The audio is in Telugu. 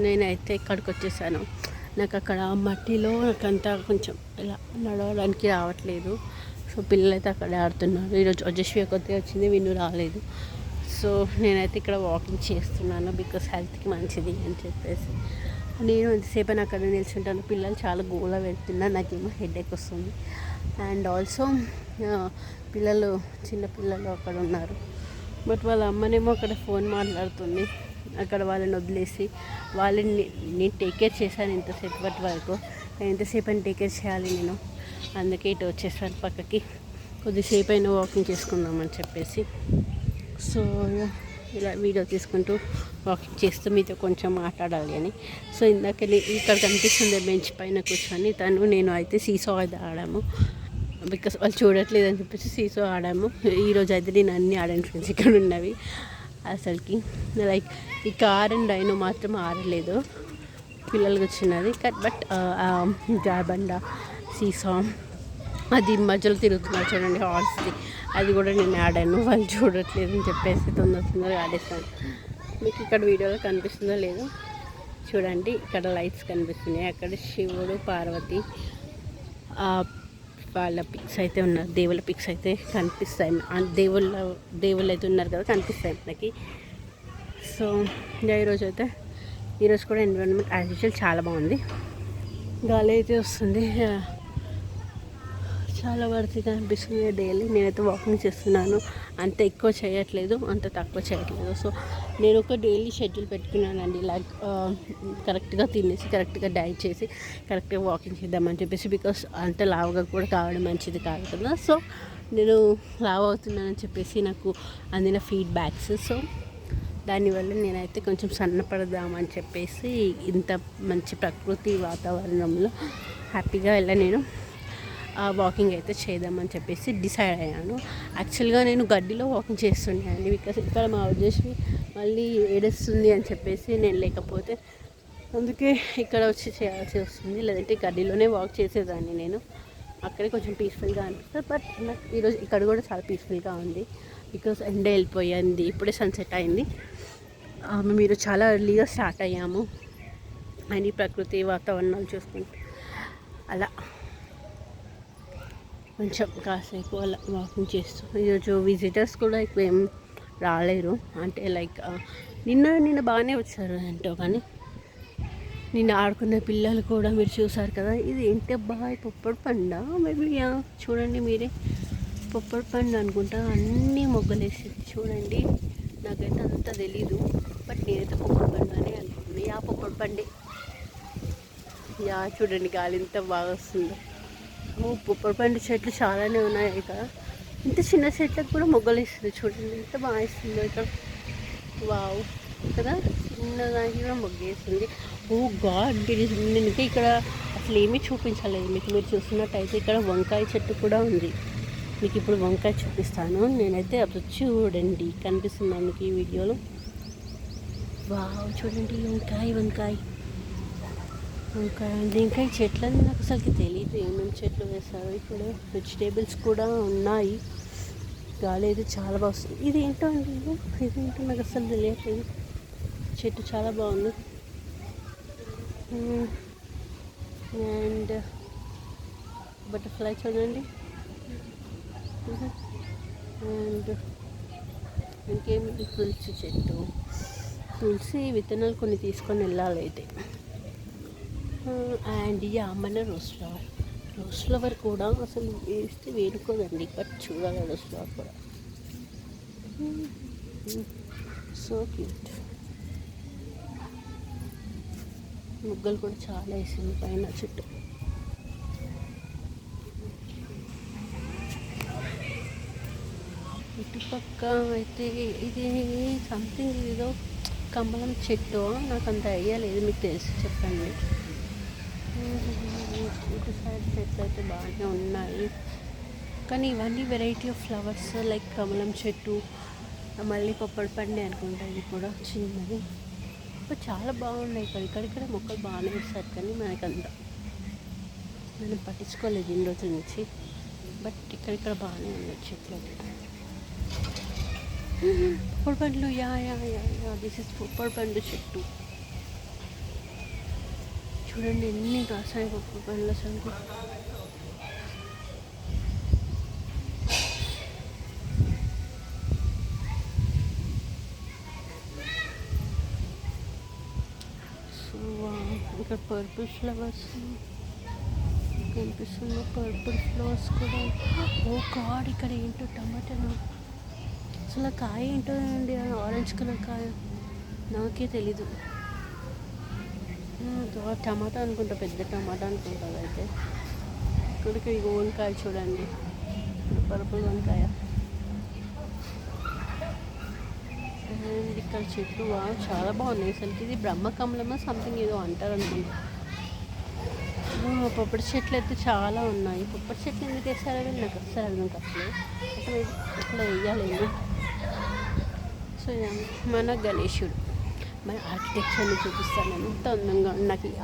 నేనైతే ఇక్కడికి వచ్చేసాను. నాకు అక్కడ మట్టిలో నాకంతా కొంచెం ఇలా నడవడానికి రావట్లేదు. సో పిల్లలైతే అక్కడే ఆడుతున్నారు. ఈరోజు యశస్వి కొత్తగా వచ్చింది, విన్ను రాలేదు. సో నేనైతే ఇక్కడ వాకింగ్ చేస్తున్నాను బికాస్ హెల్త్కి మంచిది అని చెప్పేసి. నేను ఎంతసేపు అక్కడ నిల్చుంటాను. పిల్లలు చాలా గోల పెడుతున్నారు, నాకేమో హెడేక్ వస్తుంది. అండ్ ఆల్సో పిల్లలు చిన్న పిల్లలు అక్కడ ఉన్నారు. బట్ వాళ్ళ అమ్మనేమో అక్కడ ఫోన్ మాట్లాడుతుంది. అక్కడ వాళ్ళని వదిలేసి వాళ్ళని నేను టేక్ కేర్ చేశాను ఇంతసేపు వరకు. ఎంతసేపు అని టేక్ కేర్ చేయాలి నేను, అందుకే ఇటు వచ్చేసాను పక్కకి. కొద్దిసేపు అయినా వాకింగ్ చేసుకుందామని చెప్పేసి. సో ఇలా వీడియో తీసుకుంటూ వాకింగ్ చేస్తూ మీతో కొంచెం మాట్లాడాలి అని. సో ఇందాక ఇక్కడ కనిపిస్తుంది బెంచ్ పైన కూర్చొని నేను అయితే సీసా అయితే ఆడాము. బికాస్ వాళ్ళు చూడట్లేదు అని చెప్పేసి సీసా ఆడాము. ఈరోజు అయితే నేను అన్నీ ఆడాను ఫ్రెండ్స్ ఇక్కడ ఉన్నవి. అసలుకి లైక్ ఈ కార్ అండ్ డైనో మాత్రం ఆడలేదు, పిల్లలకి వచ్చినది. బట్ జాబండ సీసా అది మధ్యలో తిరుగుతున్నారు చూడండి హార్స్ది, అది కూడా నేను ఆడాను. వాళ్ళు చూడట్లేదు అని చెప్పేసి తొందరగా ఆడేస్తాను. మీకు ఇక్కడ వీడియోలో కనిపిస్తుందో లేదో చూడండి. ఇక్కడ లైట్స్ కనిపిస్తున్నాయి. అక్కడ శివుడు పార్వతి వాళ్ళ పిక్స్ అయితే ఉన్నారు, దేవుళ్ళ పిక్స్ అయితే కనిపిస్తాయి. దేవుళ్ళు అయితే ఉన్నారు కదా, కనిపిస్తాయి మనకి. సో ఈరోజు కూడా ఎన్విరాన్మెంట్ యాజ్ యూజువల్ చాలా బాగుంది. గాలి అయితే వస్తుంది, చాలా వరకు కనిపిస్తుంది డైలీ. నేనైతే వాకింగ్ చేస్తున్నాను, అంత ఎక్కువ చేయట్లేదు, అంత తక్కువ చేయట్లేదు. సో నేను ఒక డైలీ షెడ్యూల్ పెట్టుకున్నానండి. లైక్ కరెక్ట్గా తినేసి, కరెక్ట్గా డైట్ చేసి, కరెక్ట్గా వాకింగ్ చేద్దామని చెప్పేసి. బికాస్ అంత లావుగా కూడా కావడం మంచిది కాదు కదా. సో నేను లావు అవుతున్నానని చెప్పేసి నాకు అందిన ఫీడ్బ్యాక్స్. సో దానివల్ల నేనైతే కొంచెం సన్నపడదామని చెప్పేసి ఇంత మంచి ప్రకృతి వాతావరణంలో హ్యాపీగా నేను వాకింగ్ అయితే చేద్దామని చెప్పేసి డిసైడ్ అయ్యాను. యాక్చువల్గా నేను గడ్డిలో వాకింగ్ చేస్తుండేనండి. బికాస్ ఇక్కడ మా ఉద్దేశం మళ్ళీ ఏడుస్తుంది అని చెప్పేసి నేను లేకపోతే, అందుకే ఇక్కడ వచ్చి చేయాల్సి వస్తుంది. లేదంటే గడ్డిలోనే వాక్ చేసేదాన్ని నేను. అక్కడే కొంచెం పీస్ఫుల్గా అనిపిస్తుంది. బట్ నాకు ఈరోజు ఇక్కడ కూడా చాలా పీస్ఫుల్గా ఉంది. బికాస్ ఎండ వెళ్ళిపోయింది, ఇప్పుడే సన్సెట్ అయింది. మీరు చాలా ఎర్లీగా స్టార్ట్ అయ్యాము అని ప్రకృతి వాతావరణాలు చూసుకుంటూ అలా కొంచెం కాసేపు అలా వాకింగ్ చేస్తూ. ఈరోజు విజిటర్స్ కూడా ఎక్కువ ఏం రాలేరు. అంటే లైక్ నిన్న బాగానే వచ్చారు ఏంటో, కానీ నిన్న ఆడుకున్న పిల్లలు కూడా మీరు చూసారు కదా. ఇది ఏంటి అబ్బాయి, పొప్పడి పండ మేబీ, చూడండి మీరే, పొప్పడి పండు అనుకుంటా. అన్నీ మొగ్గలేసింది చూడండి. నాకైతే అంత తెలీదు, బట్ నేనైతే పొప్పడి పండు అని అనుకుంటున్నాను. పొప్పడి పండే. చూడండి గాలి ఎంత బాగా వస్తుందో. పొప్పడి పండు చెట్లు చాలానే ఉన్నాయి ఇక్కడ. ఇంత చిన్న చెట్లకు కూడా మొగ్గలు ఇస్తుంది చూడండి, ఎంత బాగా ఇస్తుందో ఇక్కడ. వావ్ కదా, చిన్నదానికి కూడా మొగ్గేస్తుంది. ఓ గాడ్, నేను ఇక్కడ అసలు ఏమీ చూపించలేదు మీకు. మీరు చూస్తున్నట్టయితే ఇక్కడ వంకాయ చెట్టు కూడా ఉంది. మీకు ఇప్పుడు వంకాయ చూపిస్తాను. నేనైతే అది చూడండి, కనిపిస్తుందా మీకు ఈ వీడియోలో? వావ్ చూడండి, వంకాయ ఇంకా ఈ చెట్లని నాకు అసలుకి తెలియదు ఏమేమి చెట్లు వేశారు. ఇప్పుడు వెజిటేబుల్స్ కూడా ఉన్నాయి. గాలి అయితే చాలా బాగా వస్తుంది. ఇది ఏంటో అండి, ఇదేంటో నాకు అసలు తెలియట్లేదు. చెట్టు చాలా బాగుంది. అండ్ బటర్ఫ్లై చూడండి. అండ్ ఇంకేమి, తులసి చెట్టు, తులసి విత్తనాలు కొన్ని తీసుకొని వెళ్ళాలి అయితే. అండ్ మన రోజ్ ఫ్లవర్ కూడా అసలు వేస్తే వేడుకోదండి, బట్ చూడాలి రోజ్ ఫ్లవర్ కూడా. So cute. ముగ్గలు కూడా చాలా వేసింది పైన చుట్టూ. ఇటుపక్క అయితే ఇది సంథింగ్ ఏదో కమలం చెట్టు, నాకు అంత ఐడియా లేదు, మీకు తెలిసి చెప్పండి. ఇటు సైడ్ చెట్లు అయితే బాగానే ఉన్నాయి, కానీ ఇవన్నీ వెరైటీ ఆఫ్ ఫ్లవర్స్. లైక్ కమలం చెట్టు, మళ్ళీ పొప్పడి పండు అనుకుంటా, ఇది కూడా చిన్నది. చాలా బాగున్నాయి ఇక్కడ మొక్కలు బాగానే వేస్తారు, కానీ మనకంత మనం పట్టించుకోలేదు ఇన్ని రోజుల నుంచి. బట్ ఇక్కడ బాగానే ఉన్నాయి చెట్లు. పొప్పడి పండ్లు, yeah yeah yeah yeah this is పొప్పడి పండు చెట్టు. చూడండి ఎన్ని కాసాయి పొప్పడి పండ్లు అసలు. సో ఇక్కడ పర్పుల్ ఫ్లవర్స్ కనిపిస్తుంది, పర్పుల్ ఫ్లవర్స్ కూడా. ఓ గాడ్, ఇక్కడ ఏంటో టమాటాలు. అసలు ఆ కాయ ఏంటో అండి, ఆరెంజ్ కలర్ కాయ, నాకే తెలీదు. టమాటా అనుకుంటా, పెద్ద టమాటా అనుకుంటా అయితే. ఇక్కడికి వంకాయ చూడండి, పర్పుల్ వంకాయ. అండ్ ఇక్కడ చెట్లు చాలా బాగున్నాయి అసలుకి. ఇది బ్రహ్మకమలమో సంథింగ్ ఏదో అంటారు అనుకుంటా. పొప్పడి చెట్లు అయితే చాలా ఉన్నాయి. పొప్పడి చెట్లు ఎందుకు వేస్తారో కానీ నాకు అసలు అర్థం కావట్లేదు. అట్లా వేయాలి. సో మన గణేశుడు, మన ఆర్కిటెక్చర్ని చూపిస్తాను ఎంత అందంగా నాకు.